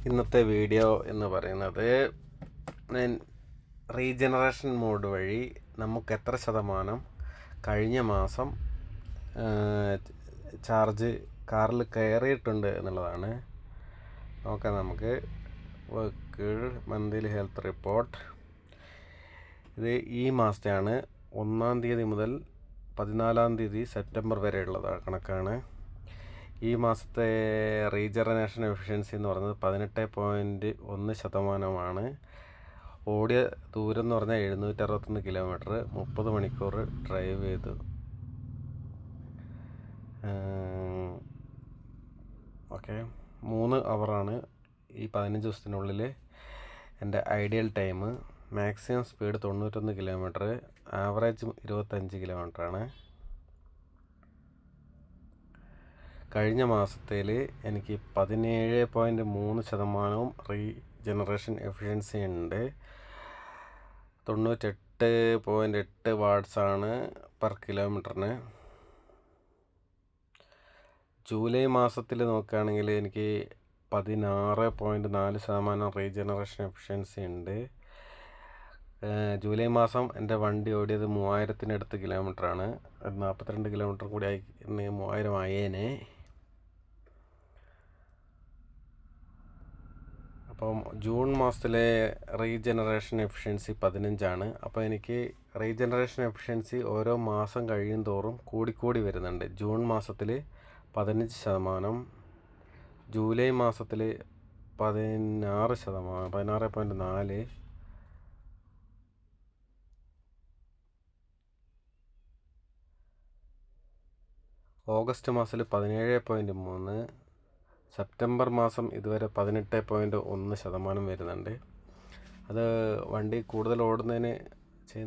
ഇന്നത്തെ വീഡിയോ എന്ന് പറയുന്നത് റീജനറേഷൻ മോഡ് വഴി നമുക്ക് എത്ര ശതമാനം കഴിഞ്ഞ മാസം ചാർജ് കാറിൽ കയറിയിട്ടുണ്ട് എന്നുള്ളതാണ്. നോക്കാം നമുക്ക്. Work monthly health report. ഇത് ഈ മാസത്തെയാണ്. 1-ാം തീയതി മുതൽ 14-ാം തീയതി സെപ്റ്റംബർ വരെയുള്ള കണക്കാണ്. ഈ മാസത്തെ റീജനറേഷൻ എഫിഷ്യൻസി എന്ന് പറയുന്നത് 18.1%. ഓടിയ ദൂരം എന്ന് പറഞ്ഞാൽ 761 കിലോമീറ്റർ. 30 മണിക്കൂർ ഡ്രൈവ് ചെയ്തു. ഓക്കെ, 3 അവറാണ് ഈ 15 ദിവസത്തിനുള്ളിൽ എൻ്റെ ideal time. Maximum speed 91 kilometre, average 25 കിലോമീറ്ററാണ്. കഴിഞ്ഞ മാസത്തിൽ എനിക്ക് 17.3% റീജനറേഷൻ എഫിഷ്യൻസി ഉണ്ട്. 98.8 വാട്ട്സാണ് പെർ കിലോമീറ്ററിന്. ജൂലൈ മാസത്തിൽ നോക്കുകയാണെങ്കിൽ എനിക്ക് 16.4% റീജനറേഷൻ എഫിഷ്യൻസി ഉണ്ട്. ജൂലൈ മാസം എൻ്റെ വണ്ടി ഓടിയത് 3000-നടുത്ത് കിലോമീറ്ററാണ്. 42 കിലോമീറ്റർ കൂടി ആയി 3000 ആയേനെ. അപ്പം ജൂൺ മാസത്തിലെ റീജനറേഷൻ എഫിഷ്യൻസി 15ആണ്. അപ്പോൾ എനിക്ക് റീജനറേഷൻ എഫിഷ്യൻസി ഓരോ മാസം കഴിയും തോറും കൂടിക്കൂടി വരുന്നുണ്ട്. ജൂൺ മാസത്തിൽ 15%, ജൂലൈ മാസത്തിൽ 16%, 16.4, ഓഗസ്റ്റ് മാസത്തിൽ 17.3, സെപ്റ്റംബർ മാസം ഇതുവരെ 18.1% വരുന്നുണ്ട്. അത് വണ്ടി കൂടുതൽ ഓടുന്നതിന് ചെയ്യുന്ന